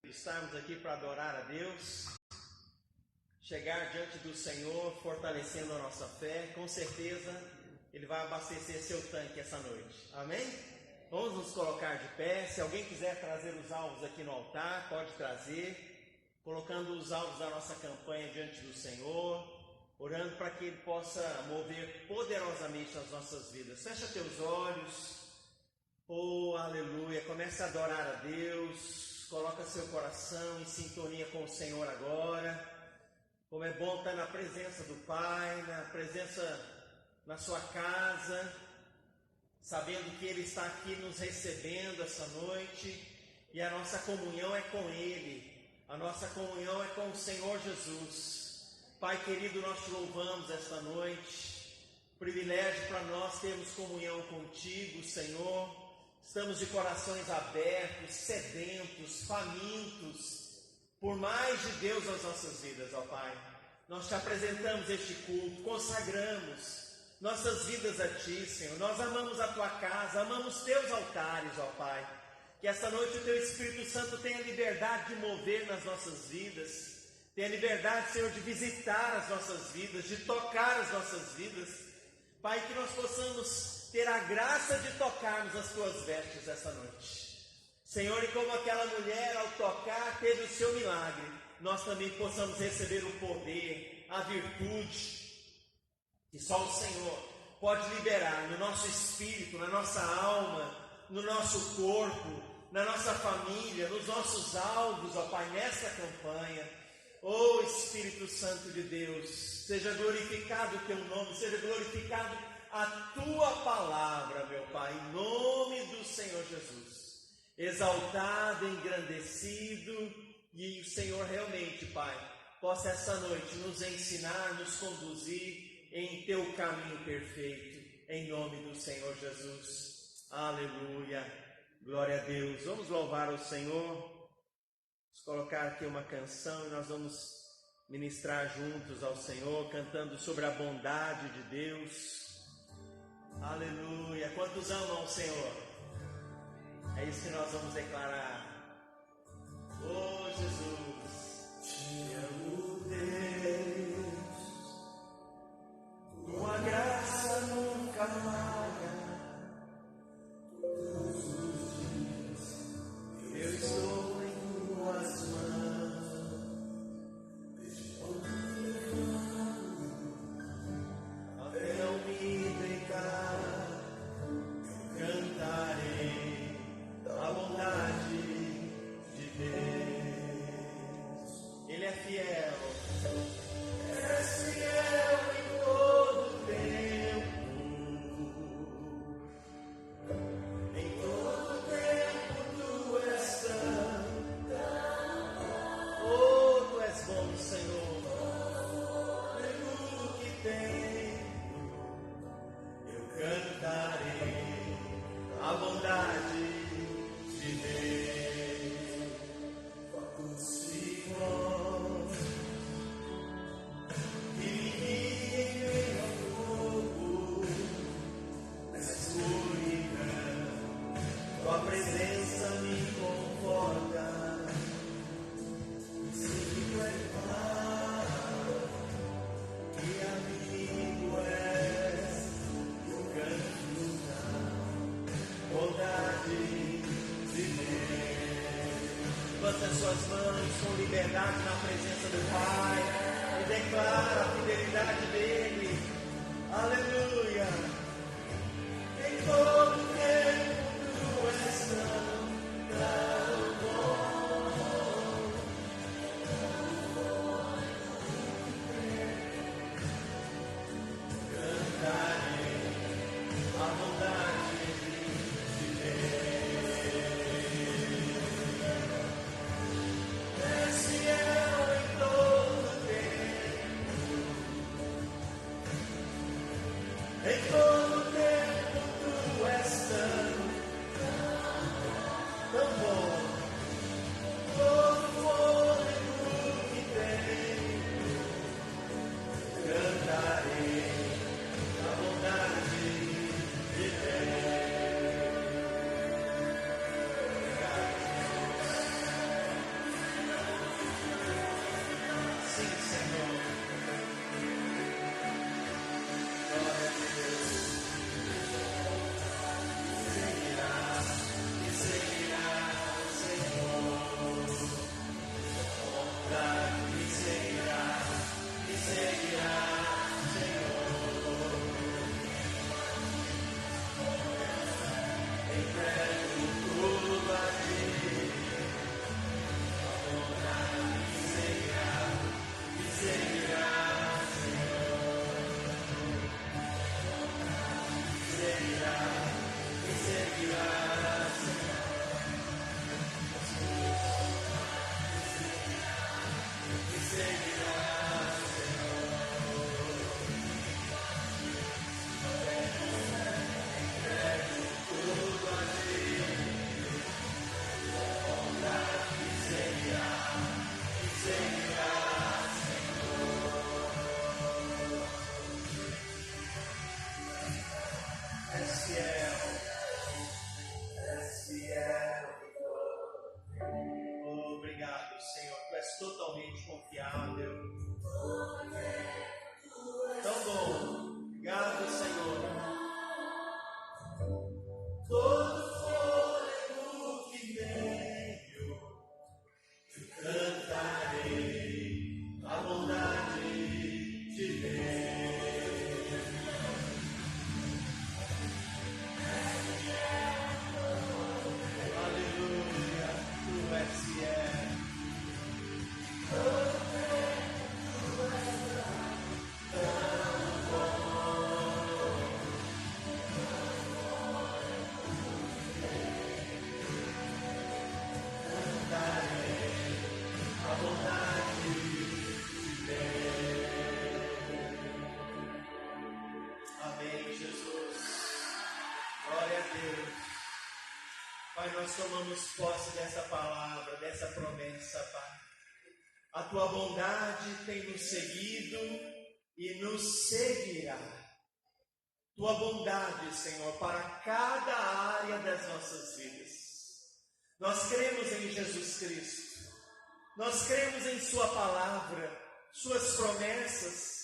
Estarmos aqui para adorar a Deus, chegar diante do Senhor, fortalecendo a nossa fé. Com certeza Ele vai abastecer seu tanque essa noite, amém? Vamos nos colocar de pé. Se alguém quiser trazer os alvos aqui no altar, pode trazer, colocando os alvos da nossa campanha diante do Senhor, orando para que Ele possa mover poderosamente as nossas vidas. Fecha teus olhos, oh aleluia, comece a adorar a Deus. Coloca seu coração em sintonia com o Senhor agora. Como é bom estar na presença do Pai, na presença na sua casa, sabendo que Ele está aqui nos recebendo essa noite, e a nossa comunhão é com Ele, a nossa comunhão é com o Senhor Jesus. Pai querido, nós te louvamos esta noite, privilégio para nós termos comunhão contigo, Senhor. Estamos de corações abertos, sedentos, famintos, por mais de Deus nas nossas vidas, ó Pai. Nós te apresentamos este culto, consagramos nossas vidas a Ti, Senhor. Nós amamos a Tua casa, amamos Teus altares, ó Pai. Que esta noite o Teu Espírito Santo tenha liberdade de mover nas nossas vidas, tenha liberdade, Senhor, de visitar as nossas vidas, de tocar as nossas vidas. Pai, que nós possamos ter a graça de tocarmos as Tuas vestes essa noite. Senhor, e como aquela mulher ao tocar teve o seu milagre, nós também possamos receber o poder, a virtude, que só o Senhor pode liberar no nosso espírito, na nossa alma, no nosso corpo, na nossa família, nos nossos alvos, ó Pai, nesta campanha. Ó Espírito Santo de Deus, seja glorificado o Teu nome, seja glorificado a Tua palavra, meu Pai, em nome do Senhor Jesus, exaltado, engrandecido, e o Senhor realmente, Pai, possa essa noite nos ensinar, nos conduzir em Teu caminho perfeito, em nome do Senhor Jesus. Aleluia, glória a Deus. Vamos louvar o Senhor, vamos colocar aqui uma canção e nós vamos ministrar juntos ao Senhor, cantando sobre a bondade de Deus. Aleluia, quantos amam o Senhor? É isso que nós vamos declarar. Oh Jesus, Te amo, Deus, Tua graça nunca falha. Todos os dias eu estou em Tuas mãos, desde quando até o me deitar, eu cantarei a bondade de Deus. Ele é fiel, és fiel em todo tempo, em todo tempo Tu és santa. Oh, Tu és bom, Senhor, tudo que tenho eu cantarei a bondade de Deus. Senhor, que me guie em meio ao fogo, nessa escuridão, Tua presença me conforta. Sim, é claro que amigo és, eu canto da bondade de Deus. Levanta as suas mãos com liberdade na presença do Pai e declara a fidelidade dEle. Aleluia! Em todo tempo Tu és tão bom. Cantarei a bondade de Deus. És fiel em todo tempo, em todo tempo Tu és tão bom. Senhor, Tu és totalmente confiável. Tão bom. Obrigado, Senhor. Todo fôlego que tenho, cantarei a bondade de Deus. Aleluia, Tu és fiel. Pai, nós tomamos posse dessa palavra, dessa promessa, Pai. A Tua bondade tem nos seguido e nos seguirá. Tua bondade, Senhor, para cada área das nossas vidas. Nós cremos em Jesus Cristo. Nós cremos em Sua palavra, Suas promessas.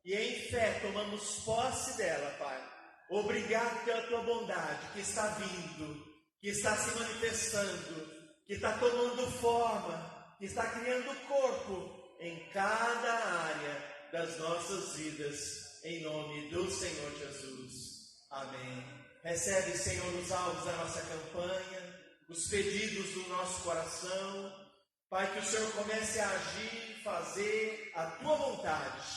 E em fé tomamos posse dela, Pai. Obrigado pela Tua bondade que está vindo, que está se manifestando, que está tomando forma, que está criando corpo em cada área das nossas vidas, em nome do Senhor Jesus. Amém. Recebe, Senhor, os alvos da nossa campanha, os pedidos do nosso coração. Pai, que o Senhor comece a agir, fazer a Tua vontade.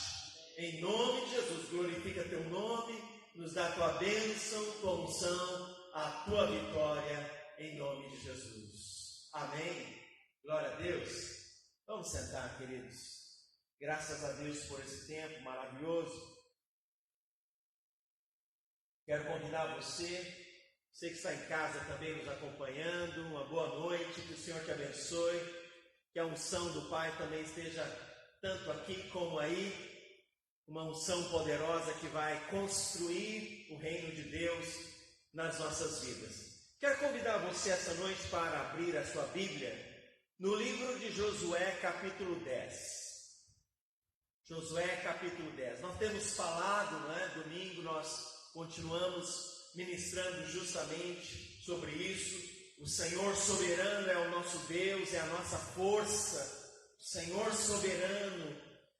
Em nome de Jesus, glorifica Teu nome, nos dá a Tua bênção, Tua unção, a Tua vitória, em nome de Jesus. Amém. Glória a Deus. Vamos sentar, queridos. Graças a Deus por esse tempo maravilhoso. Quero convidar você que está em casa também nos acompanhando, uma boa noite, que o Senhor te abençoe, que a unção do Pai também esteja tanto aqui como aí, uma unção poderosa que vai construir o reino de Deus nas nossas vidas. Quero convidar você essa noite para abrir a sua Bíblia no livro de Josué, capítulo 10. Josué, capítulo 10. Nós temos falado, domingo nós continuamos ministrando justamente sobre isso. O Senhor soberano é o nosso Deus, é a nossa força. O Senhor soberano,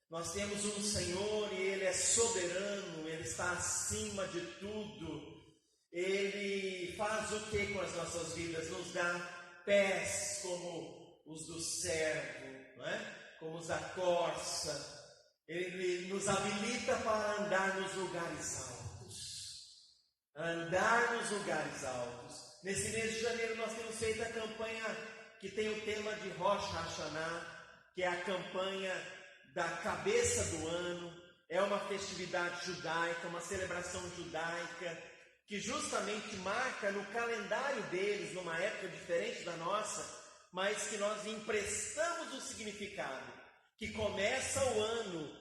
nós temos um Senhor e Ele é soberano, Ele está acima de tudo. Ele faz o que com as nossas vidas? Nos dá pés como os do servo, como os da corça. Ele nos habilita para andar nos lugares altos. Andar nos lugares altos. Nesse mês de janeiro nós temos feito a campanha que tem o tema de Rosh Hashanah, que é a campanha da cabeça do ano. É uma festividade judaica, uma celebração judaica, que justamente marca no calendário deles, numa época diferente da nossa, mas que nós emprestamos o significado, que começa o ano,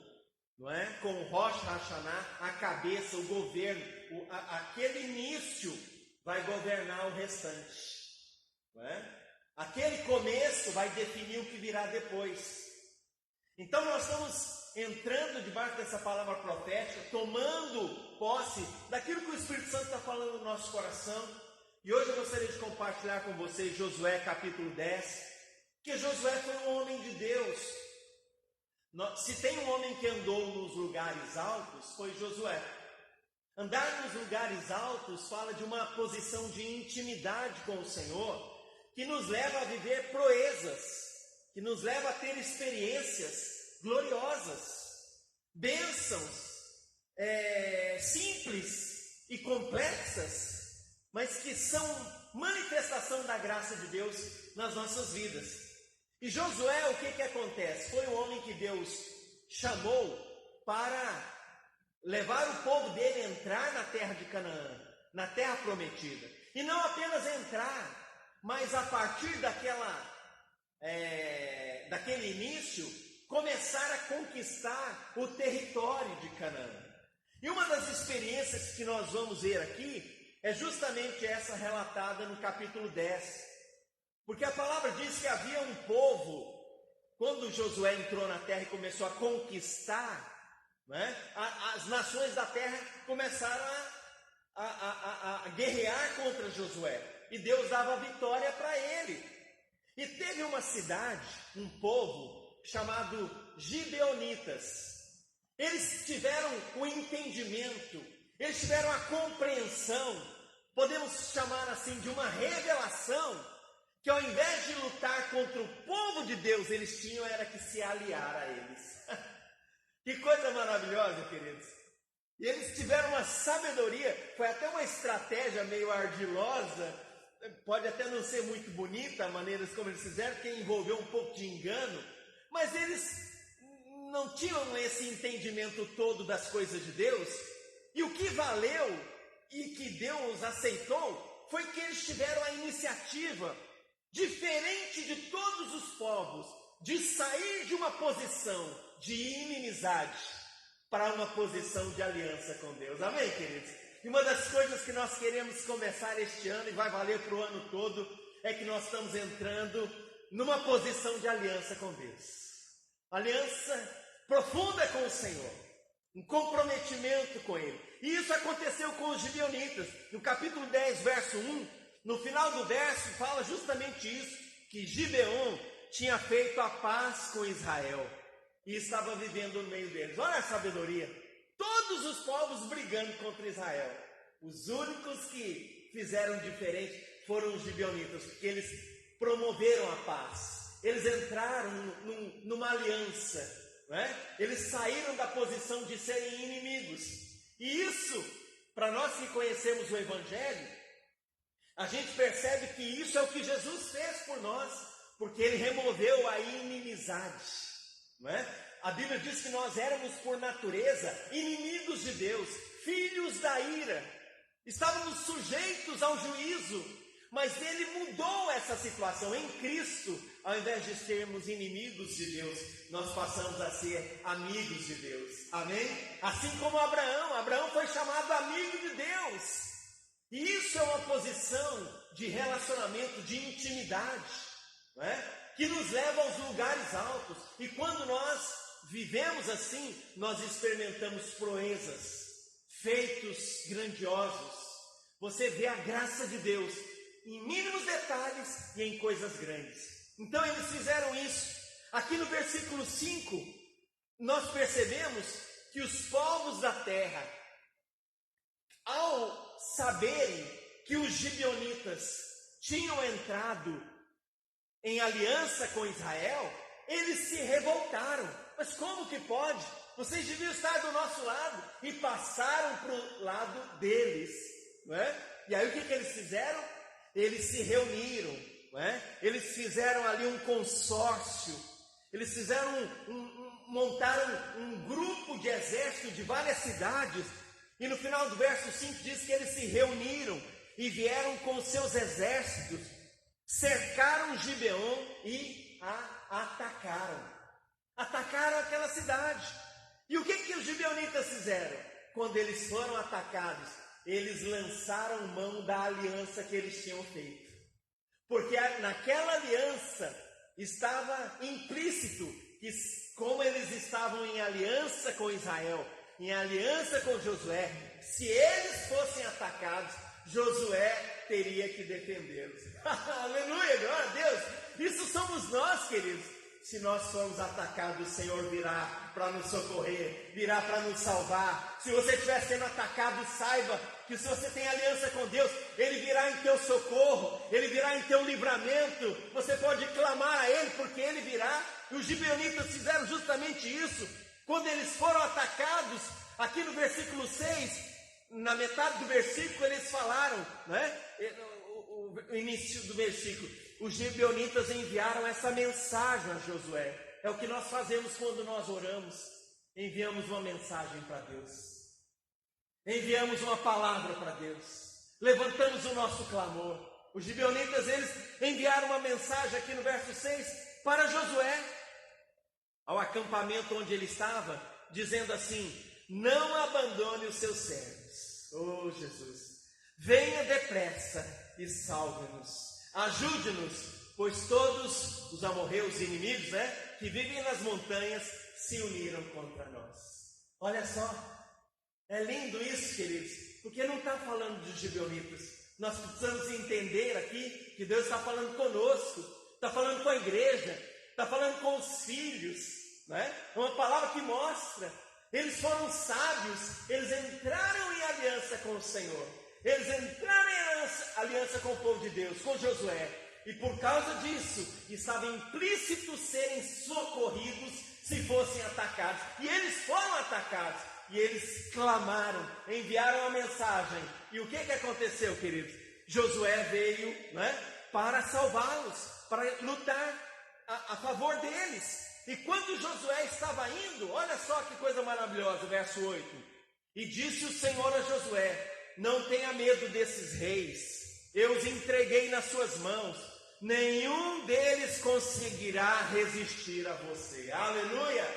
com o Rosh Hashanah, a cabeça, o governo, aquele início vai governar o restante, aquele começo vai definir o que virá depois. Então nós estamos entrando debaixo dessa palavra profética, tomando posse daquilo que o Espírito Santo está falando no nosso coração. E hoje eu gostaria de compartilhar com vocês Josué capítulo 10, que Josué foi um homem de Deus. Se tem um homem que andou nos lugares altos, foi Josué. Andar nos lugares altos fala de uma posição de intimidade com o Senhor, que nos leva a viver proezas, que nos leva a ter experiências gloriosas, bênçãos simples e complexas, mas que são manifestação da graça de Deus nas nossas vidas. E Josué, o que acontece? Foi o homem que Deus chamou para levar o povo dele a entrar na terra de Canaã, na terra prometida. E não apenas entrar, mas a partir daquele início, começar a conquistar o território de Canaã. E uma das experiências que nós vamos ver aqui é justamente essa relatada no capítulo 10. Porque a palavra diz que havia um povo quando Josué entrou na terra e começou a conquistar, né, as nações da terra começaram a guerrear contra Josué, e Deus dava vitória para ele. E teve uma cidade, um povo chamado Gibeonitas. Eles tiveram o entendimento, eles tiveram a compreensão, podemos chamar assim de uma revelação, que ao invés de lutar contra o povo de Deus, eles tinham era que se aliar a eles. Que coisa maravilhosa, queridos. E eles tiveram uma sabedoria, foi até uma estratégia meio ardilosa, pode até não ser muito bonita a maneira como eles fizeram, porque envolveu um pouco de engano, mas eles não tinham esse entendimento todo das coisas de Deus, e o que valeu e que Deus aceitou foi que eles tiveram a iniciativa, diferente de todos os povos, de sair de uma posição de inimizade para uma posição de aliança com Deus. Amém, queridos? E uma das coisas que nós queremos começar este ano, e vai valer para o ano todo, é que nós estamos entrando numa posição de aliança com Deus. Aliança profunda com o Senhor, um comprometimento com Ele. E isso aconteceu com os gibeonitas. No capítulo 10, verso 1, no final do verso, fala justamente isso, que Gibeon tinha feito a paz com Israel e estava vivendo no meio deles. Olha a sabedoria. Todos os povos brigando contra Israel. Os únicos que fizeram diferente foram os gibeonitas, porque eles promoveram a paz. Eles entraram numa aliança. Né? Eles saíram da posição de serem inimigos. E isso, para nós que conhecemos o Evangelho, a gente percebe que isso é o que Jesus fez por nós, porque Ele removeu a inimizade. Não é? A Bíblia diz que nós éramos por natureza inimigos de Deus, filhos da ira, estávamos sujeitos ao juízo, mas Ele mudou essa situação em Cristo. Ao invés de sermos inimigos de Deus, nós passamos a ser amigos de Deus. Amém? Assim como Abraão foi chamado amigo de Deus. E isso é uma posição de relacionamento, de intimidade, não é? Que nos leva aos lugares altos. E quando nós vivemos assim, nós experimentamos proezas, feitos grandiosos. Você vê a graça de Deus em mínimos detalhes e em coisas grandes. Então eles fizeram isso. Aqui no versículo 5, nós percebemos que os povos da terra, ao saberem que os gibeonitas tinham entrado em aliança com Israel, eles se revoltaram. Mas como que pode? Vocês deviam estar do nosso lado. E passaram para o lado deles, não é? E aí o que eles fizeram? Eles se reuniram, não é? Eles fizeram ali um consórcio. Eles fizeram montaram um grupo de exército de várias cidades. E no final do verso 5 diz que eles se reuniram e vieram com seus exércitos, cercaram Gibeon e a atacaram. Atacaram aquela cidade. E o que os gibeonitas fizeram? Quando eles foram atacados, eles lançaram mão da aliança que eles tinham feito. Porque naquela aliança estava implícito que, como eles estavam em aliança com Israel, em aliança com Josué, se eles fossem atacados, Josué teria que defendê-los. Aleluia, glória a Deus. Isso somos nós, queridos. Se nós formos atacados, o Senhor virá para nos socorrer, virá para nos salvar. Se você estiver sendo atacado, saiba que se você tem aliança com Deus, Ele virá em teu socorro, Ele virá em teu livramento. Você pode clamar a Ele, porque Ele virá. E os gibeonitas fizeram justamente isso. Quando eles foram atacados, aqui no versículo 6, na metade do versículo, eles falaram, né? O início do versículo, os gibeonitas enviaram essa mensagem a Josué. É o que nós fazemos quando nós oramos. Enviamos uma mensagem para Deus. Enviamos uma palavra para Deus. Levantamos o nosso clamor. Os gibeonitas, eles enviaram uma mensagem aqui no verso 6 para Josué, ao acampamento onde ele estava, dizendo assim: não abandone os seus servos. Oh Jesus, venha depressa e salve-nos. Ajude-nos, pois todos os amorreus, os inimigos, que vivem nas montanhas, se uniram contra nós. Olha só, é lindo isso, queridos, porque não está falando de gibeonitas. Nós precisamos entender aqui que Deus está falando conosco, está falando com a igreja, está falando com os filhos, É uma palavra que mostra, eles foram sábios, eles entraram em aliança com o Senhor, eles entraram em aliança com o povo de Deus, com Josué, e por causa disso, estava implícito serem socorridos se fossem atacados, e eles foram atacados, e eles clamaram, enviaram a mensagem, e o que aconteceu, queridos? Josué veio, para salvá-los, para lutar a favor deles. E quando Josué estava indo, olha só que coisa maravilhosa, verso 8. E disse o Senhor a Josué: não tenha medo desses reis, eu os entreguei nas suas mãos, nenhum deles conseguirá resistir a você. Aleluia!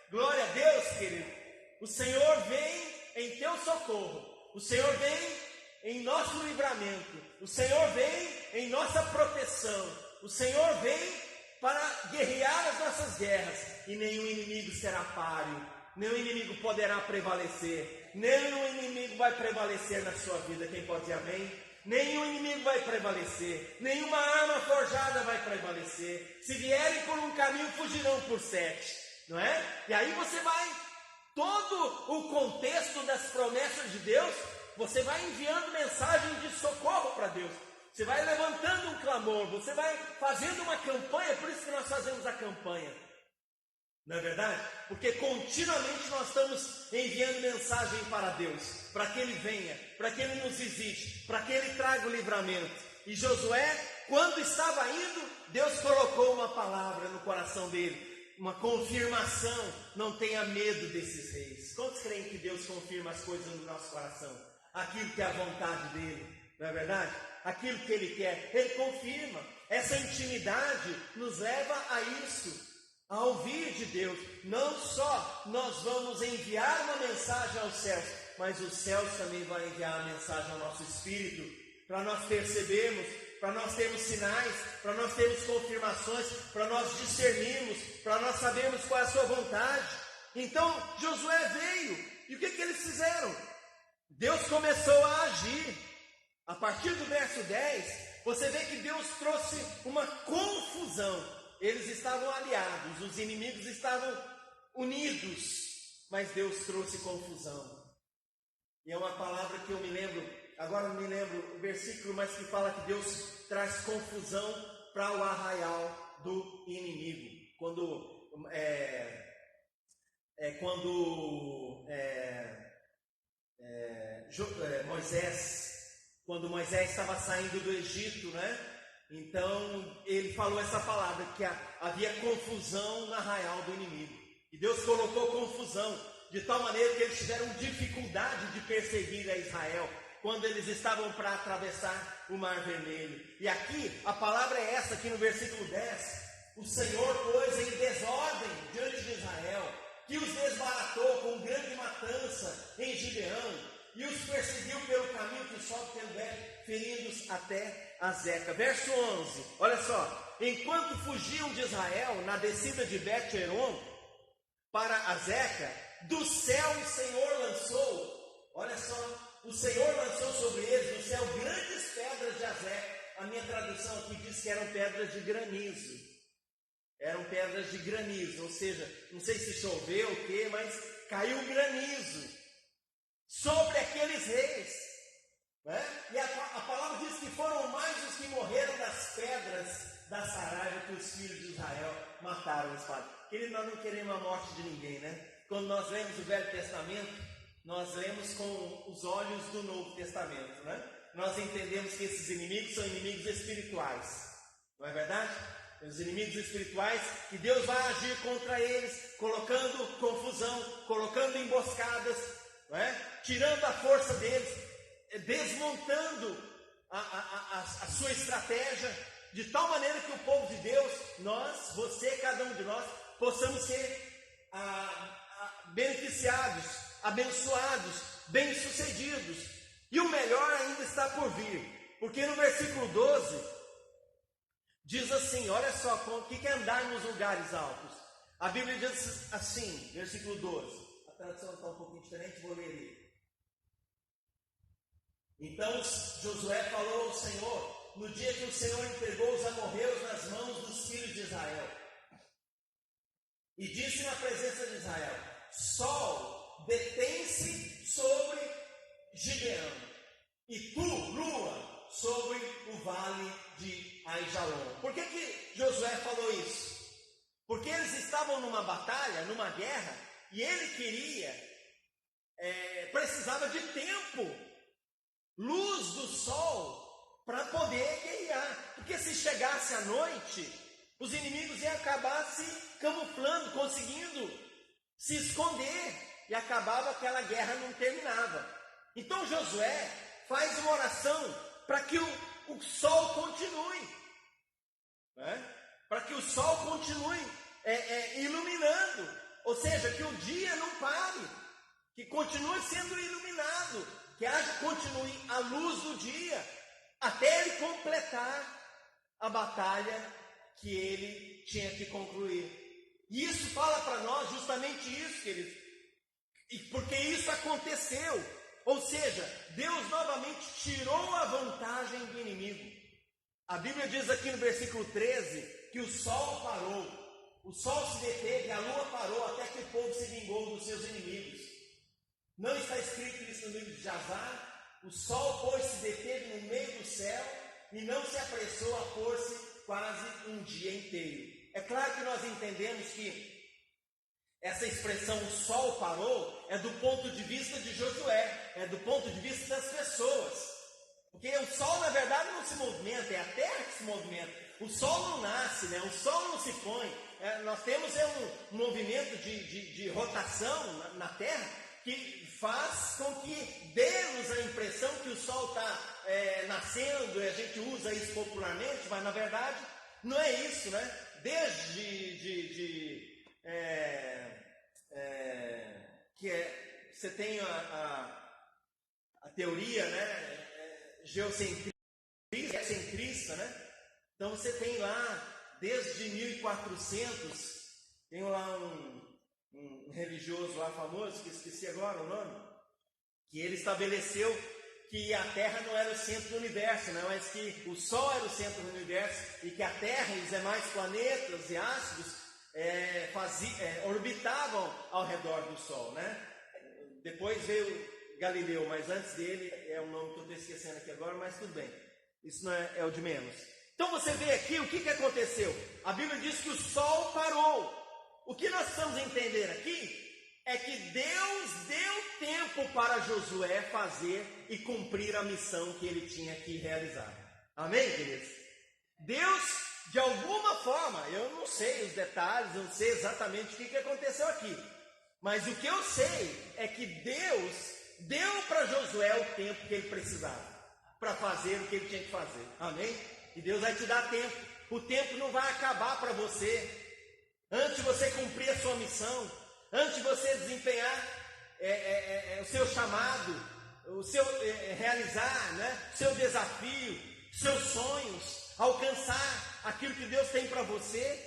Glória a Deus, querido. O Senhor vem em teu socorro, o Senhor vem em nosso livramento, o Senhor vem em nossa proteção, o Senhor vem para guerrear as nossas guerras, e nenhum inimigo será páreo, nenhum inimigo poderá prevalecer, nenhum inimigo vai prevalecer na sua vida. Quem pode dizer amém? Nenhum inimigo vai prevalecer, nenhuma arma forjada vai prevalecer. Se vierem por um caminho, fugirão por 7, não é? E aí você vai, todo o contexto das promessas de Deus, você vai enviando mensagem de socorro para Deus. Você vai levantando um clamor, você vai fazendo uma campanha, por isso que nós fazemos a campanha. Não é verdade? Porque continuamente nós estamos enviando mensagem para Deus, para que Ele venha, para que Ele nos visite, para que Ele traga o livramento. E Josué, quando estava indo, Deus colocou uma palavra no coração dele, uma confirmação: não tenha medo desses reis. Quantos creem que Deus confirma as coisas no nosso coração? Aquilo que é a vontade dele, não é verdade? Aquilo que Ele quer, Ele confirma. Essa intimidade nos leva a isso, a ouvir de Deus. Não só nós vamos enviar uma mensagem aos céus, mas os céus também vão enviar a mensagem ao nosso espírito, para nós percebermos, para nós termos sinais, para nós termos confirmações, para nós discernirmos, para nós sabermos qual é a sua vontade. Então Josué veio, e o que eles fizeram? Deus começou a agir. A partir do verso 10, você vê que Deus trouxe uma confusão. Eles estavam aliados, os inimigos estavam unidos, mas Deus trouxe confusão. E é uma palavra que eu me lembro, agora não me lembro o versículo, mas que fala que Deus traz confusão para o arraial do inimigo. Quando Moisés estava saindo do Egito, então ele falou essa palavra, que havia confusão no arraial do inimigo. E Deus colocou confusão, de tal maneira que eles tiveram dificuldade de perseguir a Israel, quando eles estavam para atravessar o Mar Vermelho. E aqui, a palavra é essa, aqui no versículo 10. O Senhor pôs em desordem diante de Israel, que os desbaratou com grande matança em Gibeão, e os perseguiu pelo caminho que sobe pelo Betel, ferindo-os até Azeca. Verso 11, olha só. Enquanto fugiam de Israel na descida de Bet-Horon para Azeca, do céu o Senhor lançou, olha só, o Senhor lançou sobre eles do céu grandes pedras de Azeca. A minha tradução aqui diz que eram pedras de granizo. Eram pedras de granizo, ou seja, não sei se choveu ou o que, mas caiu granizo sobre aqueles reis, E a palavra diz que foram mais os que morreram das pedras da saraiva que os filhos de Israel mataram a espada. Querido, nós não queremos a morte de ninguém, Quando nós lemos o Velho Testamento, nós lemos com os olhos do Novo Testamento, Nós entendemos que esses inimigos são inimigos espirituais, não é verdade? Os inimigos espirituais, que Deus vai agir contra eles, colocando confusão, colocando emboscadas, tirando a força deles, desmontando a sua estratégia, de tal maneira que o povo de Deus, nós, você, cada um de nós, possamos ser beneficiados, abençoados, bem-sucedidos. E o melhor ainda está por vir, porque no versículo 12, diz assim, olha só, o que é andar nos lugares altos? A Bíblia diz assim, versículo 12, a tradução está um pouquinho diferente, vou ler ele. Então Josué falou ao Senhor, no dia que o Senhor entregou os amorreus nas mãos dos filhos de Israel, e disse na presença de Israel, sol, detém-se sobre Gibeão, e tu, lua, sobre o vale de Aijalon. Por que Josué falou isso? Porque eles estavam numa batalha, numa guerra, e ele precisava de tempo, luz do sol, para poder guerrear. Porque se chegasse à noite, os inimigos iam acabar se camuflando, conseguindo se esconder, e acabava aquela guerra, não terminava. Então Josué faz uma oração para que o sol continue, né? Para que o sol continue iluminando, ou seja, que o dia não pare, que continue sendo iluminado, que continue a luz do dia, até ele completar a batalha que ele tinha que concluir. E isso fala para nós justamente isso, queridos, porque isso aconteceu, ou seja, Deus novamente tirou a vantagem do inimigo. A Bíblia diz aqui no versículo 13, que o sol parou, o sol se deteve, a lua parou, até que o povo se vingou dos seus inimigos. Não está escrito isso no livro de Jazar? O sol, pois, se deteve no meio do céu, e não se apressou a pôr-se quase um dia inteiro. É claro que nós entendemos que essa expressão, o sol parou, é do ponto de vista de Josué, é do ponto de vista das pessoas. Porque o sol, na verdade, não se movimenta, é a terra que se movimenta. O sol não nasce, né? O sol não se põe. Nós temos um movimento de rotação na terra que faz com que dê-nos a impressão que o sol está nascendo, e a gente usa isso popularmente, mas na verdade não é isso, né? Desde você tem a teoria, né? Geocentrista, né? Então você tem lá, desde 1400, tem lá um religioso lá famoso, que esqueci agora o nome, que ele estabeleceu que a Terra não era o centro do universo, né? Mas que o Sol era o centro do universo, e que a Terra e os demais planetas e astros orbitavam ao redor do Sol, né? Depois veio Galileu, mas antes dele é um nome que eu estou esquecendo aqui agora, mas tudo bem, isso não é o de menos. Então você vê aqui o que aconteceu. A Bíblia diz que o sol parou. O que nós precisamos entender aqui é que Deus deu tempo para Josué fazer e cumprir a missão que ele tinha que realizar. Amém, queridos? Deus, de alguma forma, eu não sei os detalhes, não sei exatamente o que aconteceu aqui, mas o que eu sei é que Deus deu para Josué o tempo que ele precisava para fazer o que ele tinha que fazer. Amém? E Deus vai te dar tempo. O tempo não vai acabar para você. Antes de você cumprir a sua missão, antes de você desempenhar o seu chamado, realizar, né, o seu desafio, seus sonhos, alcançar aquilo que Deus tem para você.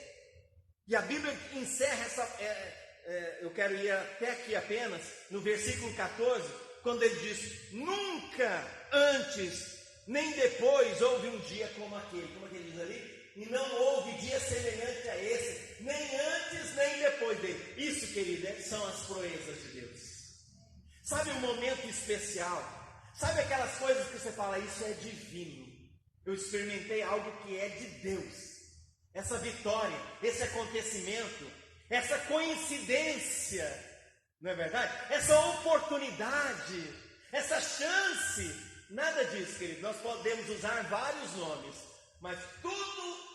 E a Bíblia encerra eu quero ir até aqui apenas, no versículo 14, quando ele diz: nunca antes nem depois houve um dia como aquele. Como é que ele diz ali? E não houve dia semelhante a esse, nem antes nem depois dele. Isso, querido, são as proezas de Deus. Sabe um momento especial? Sabe aquelas coisas que você fala, isso é divino. Eu experimentei algo que é de Deus. Essa vitória, esse acontecimento, essa coincidência, não é verdade? Essa oportunidade, essa chance. Nada disso, querido. Nós podemos usar vários nomes, mas tudo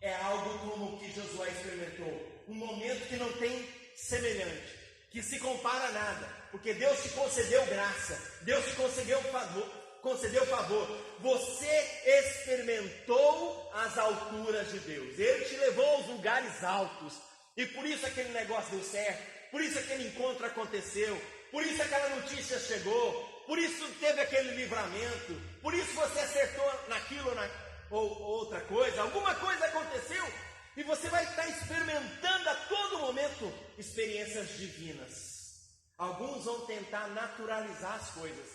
é algo como o que Josué experimentou. Um momento que não tem semelhante, que se compara a nada, porque Deus te concedeu graça, Deus te concedeu favor. Você experimentou as alturas de Deus. Ele te levou aos lugares altos, e por isso aquele negócio deu certo, por isso aquele encontro aconteceu, por isso aquela notícia chegou, por isso teve aquele livramento, por isso você acertou naquilo ou outra coisa, alguma coisa aconteceu, e você vai estar experimentando a todo momento experiências divinas. Alguns vão tentar naturalizar as coisas,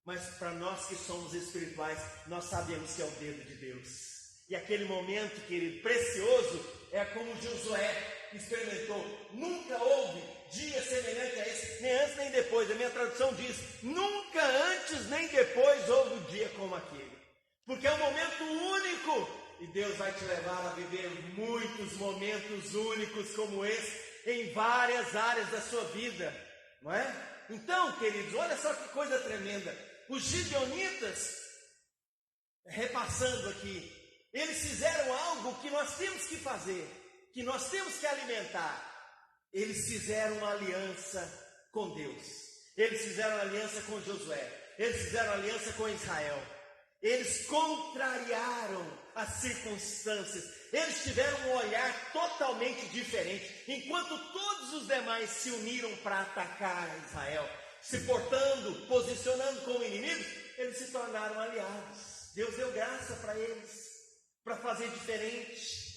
mas para nós que somos espirituais, nós sabemos que é o dedo de Deus. E aquele momento, querido, precioso, é como Josué experimentou. Nunca houve dia semelhante a esse, nem antes nem depois. A minha tradução diz: nunca antes nem depois houve um dia como aquele. Porque é um momento único, e Deus vai te levar a viver muitos momentos únicos como esse, em várias áreas da sua vida, não é? Então, queridos, olha só que coisa tremenda. Os gideonitas, repassando aqui, eles fizeram algo que nós temos que fazer, que nós temos que alimentar. Eles fizeram uma aliança com Deus. Eles fizeram aliança com Josué. Eles fizeram aliança com Israel. Eles contrariaram as circunstâncias. Eles tiveram um olhar totalmente diferente. Enquanto todos os demais se uniram para atacar Israel, se portando, posicionando como inimigos, eles se tornaram aliados. Deus deu graça para eles, para fazer diferente,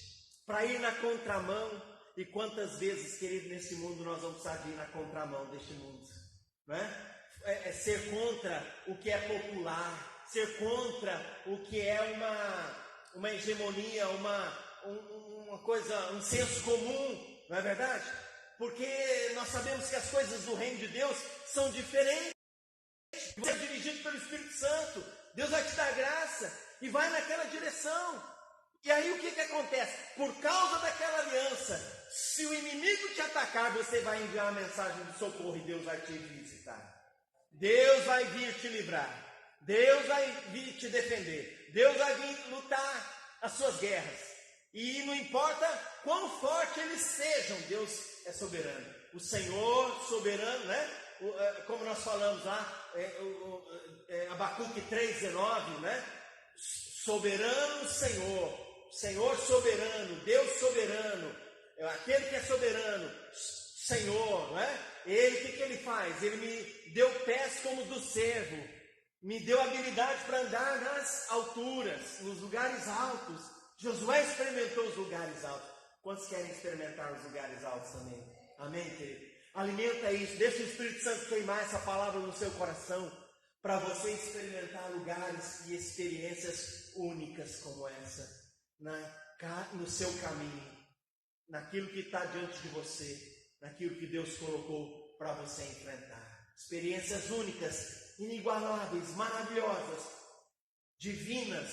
para ir na contramão. E quantas vezes, querido, nesse mundo nós vamos precisar de ir na contramão deste mundo, não é? É ser contra o que é popular, ser contra o que é uma hegemonia, uma coisa, um senso comum, não é verdade? Porque nós sabemos que as coisas do reino de Deus são diferentes. Você é dirigido pelo Espírito Santo, Deus vai te dar graça e vai naquela direção. E aí o que acontece? Por causa daquela aliança, se o inimigo te atacar, você vai enviar uma mensagem de socorro e Deus vai te visitar. Deus vai vir te livrar. Deus vai vir te defender. Deus vai vir lutar as suas guerras. E não importa quão forte eles sejam, Deus é soberano. O Senhor soberano, né? Como nós falamos lá, Abacuque 3,19, né? Soberano Senhor. Senhor soberano, Deus soberano, aquele que é soberano, Senhor, não é? Ele, o que ele faz? Ele me deu pés como do servo, me deu habilidade para andar nas alturas, nos lugares altos. Josué experimentou os lugares altos. Quantos querem experimentar os lugares altos também? Amém, querido? Alimenta isso, deixa o Espírito Santo queimar essa palavra no seu coração, para você experimentar lugares e experiências únicas como essa. No seu caminho, naquilo que está diante de você, naquilo que Deus colocou para você enfrentar. Experiências únicas, inigualáveis, maravilhosas, divinas,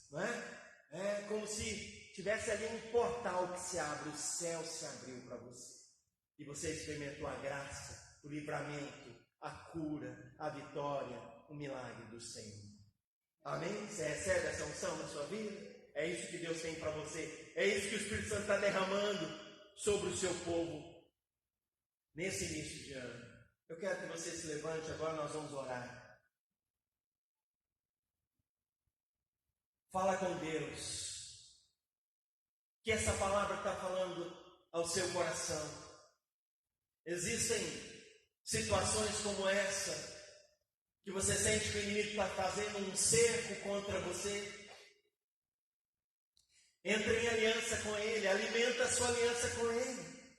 não é? É como se tivesse ali um portal que se abre, o céu se abriu para você. E você experimentou a graça, o livramento, a cura, a vitória, o milagre do Senhor. Amém? Você recebe essa unção na sua vida? É isso que Deus tem para você. É isso que o Espírito Santo está derramando sobre o seu povo nesse início de ano. Eu quero que você se levante, agora nós vamos orar. Fala com Deus. Que essa palavra está falando ao seu coração. Existem situações como essa, que você sente que o inimigo está fazendo um cerco contra você. Entre em aliança com Ele, alimenta a sua aliança com Ele.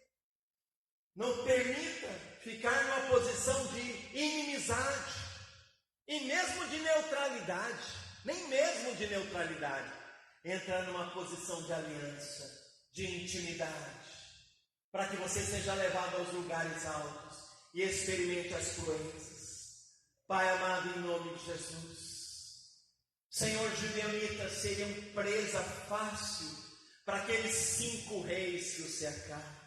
Não permita ficar numa posição de inimizade, e mesmo de neutralidade, nem mesmo de neutralidade. Entra numa posição de aliança, de intimidade, para que você seja levado aos lugares altos e experimente as proezas. Pai amado, em nome de Jesus, Senhor, gibeonitas seriam presa fácil para aqueles 5 reis que o cercaram.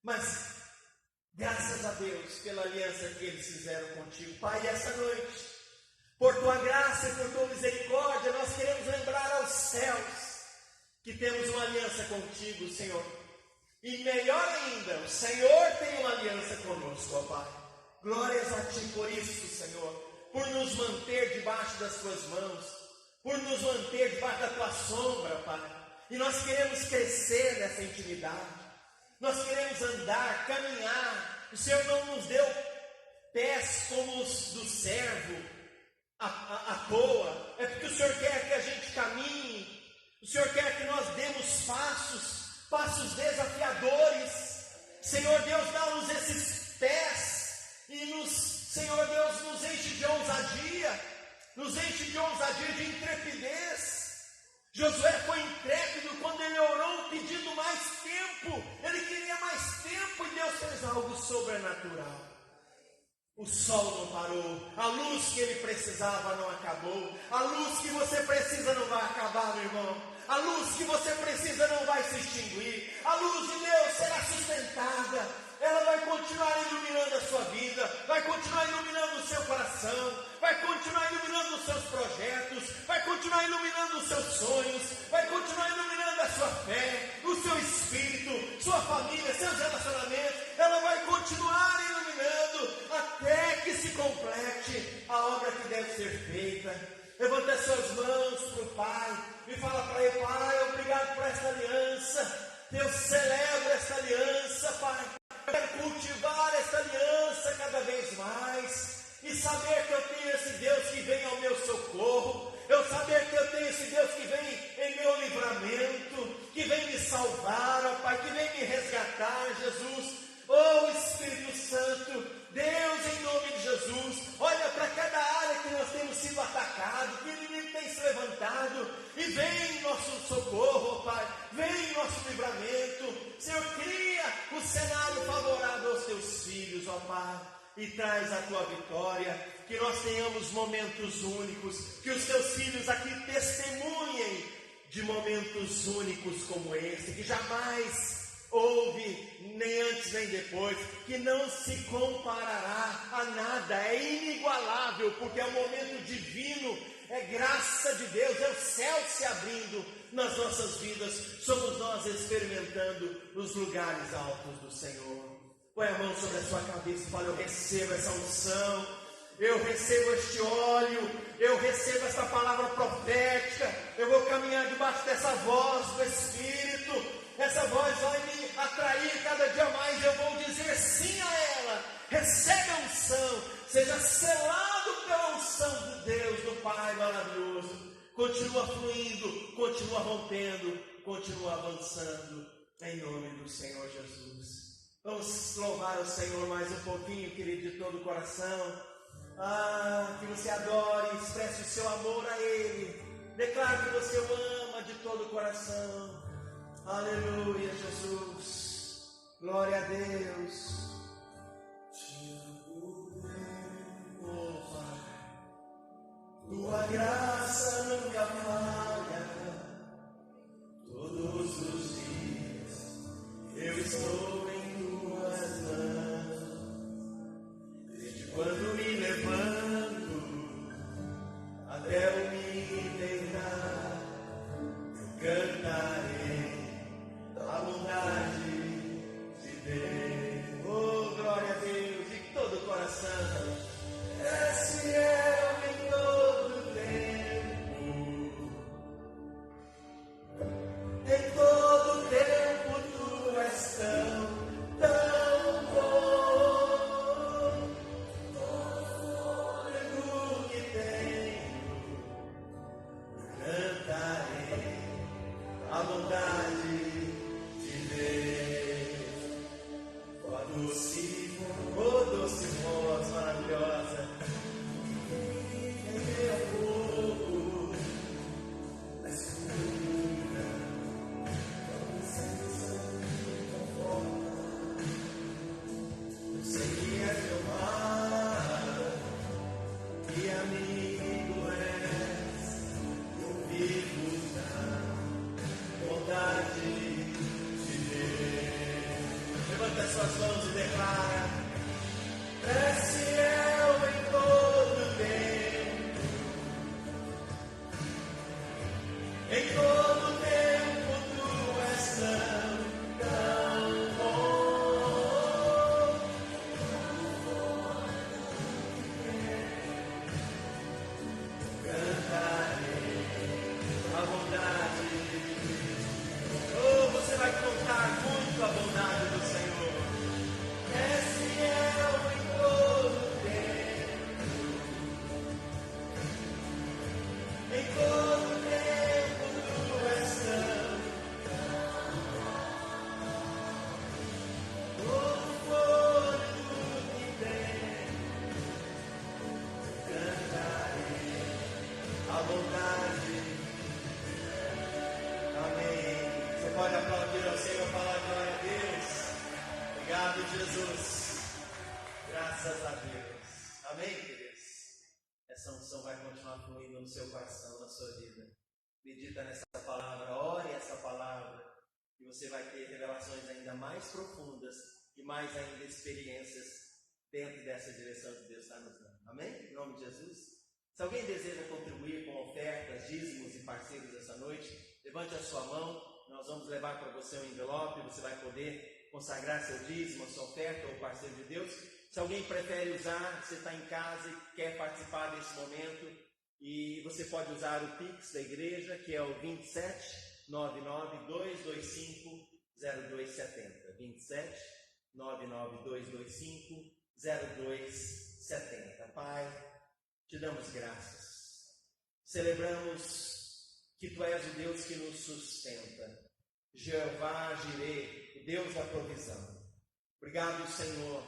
Mas, graças a Deus pela aliança que eles fizeram contigo, Pai, essa noite, por tua graça e por tua misericórdia, nós queremos lembrar aos céus que temos uma aliança contigo, Senhor. E melhor ainda, o Senhor tem uma aliança conosco, ó Pai. Glórias a Ti por isso, Senhor. Por nos manter debaixo das Tuas mãos, por nos manter debaixo da Tua sombra, Pai. E nós queremos crescer nessa intimidade, nós queremos andar, caminhar. O Senhor não nos deu pés como os do servo, à toa, é porque o Senhor quer que a gente caminhe, o Senhor quer que nós demos passos desafiadores. Senhor Deus, dá-nos esses pés e Senhor Deus, nos enche de ousadia, de intrepidez. Josué foi intrépido quando ele orou pedindo mais tempo, ele queria mais tempo e Deus fez algo sobrenatural. O sol não parou, a luz que ele precisava não acabou, a luz que você precisa não vai acabar, meu irmão. A luz que você precisa não vai se extinguir, a luz de Deus será sustentada, ela vai continuar iluminando a sua vida, vai continuar iluminando o seu coração, vai continuar iluminando os seus projetos, vai continuar iluminando os seus sonhos, vai continuar iluminando a sua fé, o seu espírito, sua família, seus relacionamentos, ela vai continuar iluminando até que se complete a obra que deve ser feita. Levanta as suas mãos para o Pai e fala para Ele: Pai, obrigado por esta aliança. Eu celebro esta aliança, Pai. Eu quero cultivar esta aliança cada vez mais e saber que eu tenho esse Deus que vem ao meu socorro. Eu saber que eu tenho esse Deus que vem em meu livramento, que vem me salvar, ó Pai, que vem me resgatar, Jesus. Oh Espírito Santo, Deus, em nome de Jesus, olha para cada área que nós temos sido atacados, que o inimigo tem se levantado, e vem em nosso socorro, ó Pai, vem em nosso livramento. Senhor, cria o cenário favorável aos teus filhos, ó Pai, e traz a tua vitória, que nós tenhamos momentos únicos, que os teus filhos aqui testemunhem de momentos únicos como esse, que jamais houve, nem antes nem depois, que não se comparará a nada, é inigualável, porque é um momento divino, é graça de Deus, é o céu se abrindo nas nossas vidas, somos nós experimentando os lugares altos do Senhor. Põe a mão sobre a sua cabeça e fala: eu recebo essa unção, eu recebo este óleo, eu recebo essa palavra profética, eu vou caminhar debaixo dessa voz do Espírito. Essa voz vai me atrair cada dia mais, eu vou dizer sim a ela. Recebe a unção, seja selado pela unção de Deus, do Pai maravilhoso. Continua fluindo, continua rompendo, continua avançando, em nome do Senhor Jesus. Vamos louvar o Senhor mais um pouquinho, querido, de todo o coração. Que você adore, expresse o seu amor a Ele. Declare que você o ama de todo o coração. Aleluia, Jesus. Glória a Deus. Oh, Pai, tua graça nunca falha. Todos os dias eu estou em tuas mãos. Desde quando me levanto até eu me deitar, eu cantarei a bondade de Deus. Oh, glória a Deus, de todo o coração. És fiel em todo tempo. Em todo tempo tu és tão Jesus. Graças a Deus. Amém, queridos? Essa unção vai continuar fluindo no seu coração, na sua vida. Medita nessa palavra, ore essa palavra, e você vai ter revelações ainda mais profundas e mais ainda experiências dentro dessa direção que Deus está nos dando. Amém? Em nome de Jesus. Se alguém deseja contribuir com ofertas, dízimos e parceiros essa noite, levante a sua mão. Nós vamos levar para você um envelope, você vai poder consagrar seu dízimo, a sua oferta ou parceiro de Deus. Se alguém prefere usar, você está em casa e quer participar desse momento, e você pode usar o Pix da igreja, que é o 27 99 225 0270. 27 99 225 0270. Pai, te damos graças. Celebramos que Tu és o Deus que nos sustenta. Jeová Jireh, o Deus da provisão. Obrigado, Senhor.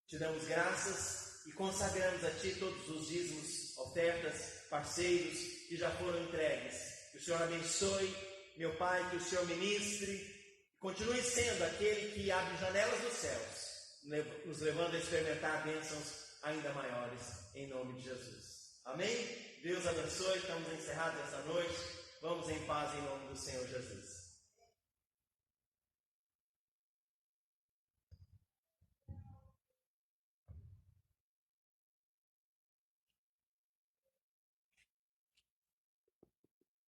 Te damos graças e consagramos a Ti todos os dízimos, ofertas, parceiros que já foram entregues. Que o Senhor abençoe, meu Pai, que o Senhor ministre, continue sendo aquele que abre janelas dos céus, nos levando a experimentar bênçãos ainda maiores, em nome de Jesus. Amém? Deus abençoe, estamos encerrados essa noite. Vamos em paz em nome do Senhor Jesus.